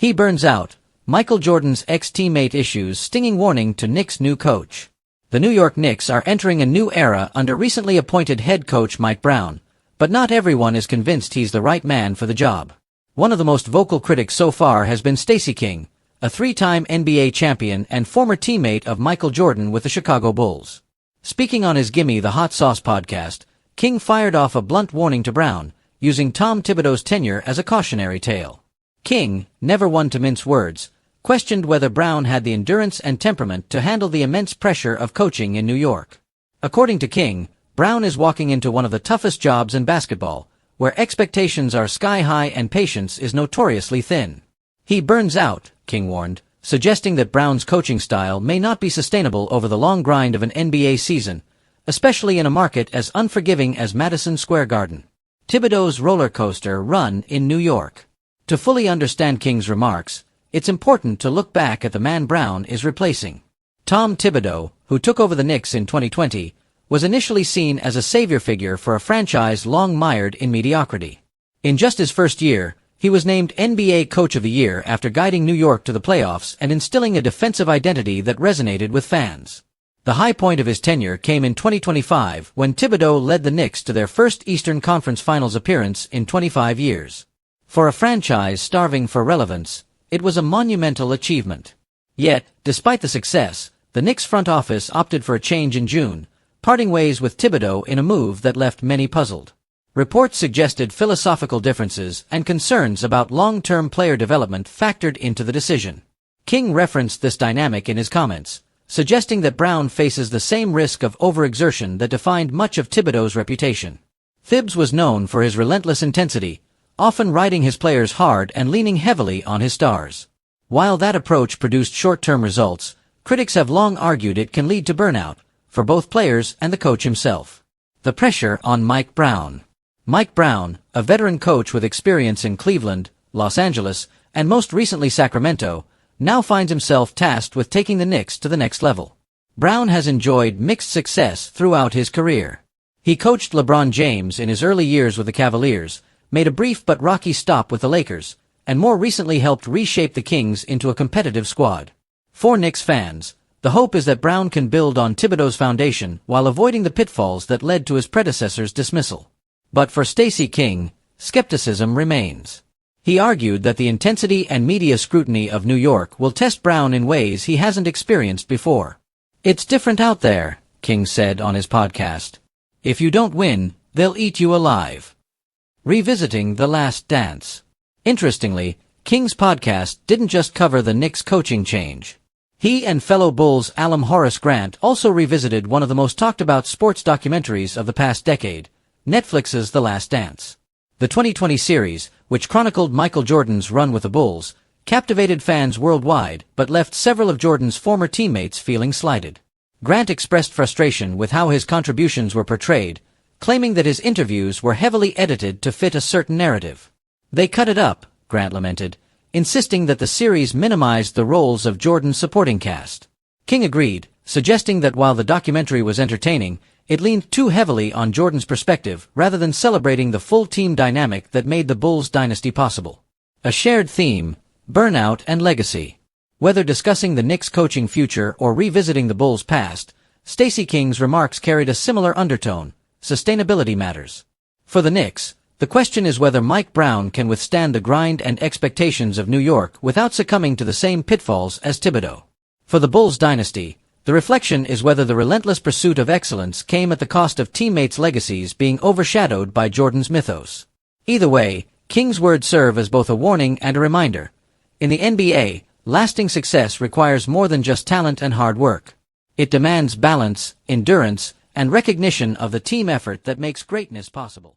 He burns out. Michael Jordan's ex-teammate issues stinging warning to Knicks' new coach. The New York Knicks are entering a new era under recently appointed head coach Mike Brown, but not everyone is convinced he's the right man for the job. One of the most vocal critics so far has been Stacey King, a three-time NBA champion and former teammate of Michael Jordan with the Chicago Bulls. Speaking on his Gimme the Hot Sauce podcast, King fired off a blunt warning to Brown, using Tom Thibodeau's tenure as a cautionary tale. King, never one to mince words, questioned whether Brown had the endurance and temperament to handle the immense pressure of coaching in New York. According to King, Brown is walking into one of the toughest jobs in basketball, where expectations are sky-high and patience is notoriously thin. He burns out, King warned, suggesting that Brown's coaching style may not be sustainable over the long grind of an NBA season, especially in a market as unforgiving as Madison Square Garden. Thibodeau's roller coaster run in New York. To fully understand King's remarks, it's important to look back at the man Brown is replacing. Tom Thibodeau, who took over the Knicks in 2020, was initially seen as a savior figure for a franchise long mired in mediocrity. In just his first year, he was named NBA Coach of the Year after guiding New York to the playoffs and instilling a defensive identity that resonated with fans. The high point of his tenure came in 2025 when Thibodeau led the Knicks to their first Eastern Conference Finals appearance in 25 years. For a franchise starving for relevance, it was a monumental achievement. Yet, despite the success, the Knicks front office opted for a change in June, parting ways with Thibodeau in a move that left many puzzled. Reports suggested philosophical differences and concerns about long-term player development factored into the decision. King referenced this dynamic in his comments, suggesting that Brown faces the same risk of overexertion that defined much of Thibodeau's reputation. Thibs was known for his relentless intensity, often riding his players hard and leaning heavily on his stars. While that approach produced short-term results, critics have long argued it can lead to burnout, for both players and the coach himself. The pressure on Mike Brown. Mike Brown, a veteran coach with experience in Cleveland, Los Angeles, and most recently Sacramento, now finds himself tasked with taking the Knicks to the next level. Brown has enjoyed mixed success throughout his career. He coached LeBron James in his early years with the Cavaliers, made a brief but rocky stop with the Lakers, and more recently helped reshape the Kings into a competitive squad. For Knicks fans, the hope is that Brown can build on Thibodeau's foundation while avoiding the pitfalls that led to his predecessor's dismissal. But for Stacey King, skepticism remains. He argued that the intensity and media scrutiny of New York will test Brown in ways he hasn't experienced before. "It's different out there," King said on his podcast. "If you don't win, they'll eat you alive." Revisiting The Last Dance. Interestingly, King's podcast didn't just cover the Knicks' coaching change. He and fellow Bulls alum Horace Grant also revisited one of the most talked-about sports documentaries of the past decade, Netflix's The Last Dance. The 2020 series, which chronicled Michael Jordan's run with the Bulls, captivated fans worldwide but left several of Jordan's former teammates feeling slighted. Grant expressed frustration with how his contributions were portrayed, claiming that his interviews were heavily edited to fit a certain narrative. "They cut it up," Grant lamented, insisting that the series minimized the roles of Jordan's supporting cast. King agreed, suggesting that while the documentary was entertaining, it leaned too heavily on Jordan's perspective rather than celebrating the full team dynamic that made the Bulls' dynasty possible. A shared theme: burnout and legacy. Whether discussing the Knicks' coaching future or revisiting the Bulls' past, Stacey King's remarks carried a similar undertone: sustainability matters. For the Knicks, the question is whether Mike Brown can withstand the grind and expectations of New York without succumbing to the same pitfalls as Thibodeau. For the Bulls' dynasty, the reflection is whether the relentless pursuit of excellence came at the cost of teammates' legacies being overshadowed by Jordan's mythos. Either way, King's words serve as both a warning and a reminder. In the NBA, lasting success requires more than just talent and hard work. It demands balance, endurance, and recognition of the team effort that makes greatness possible.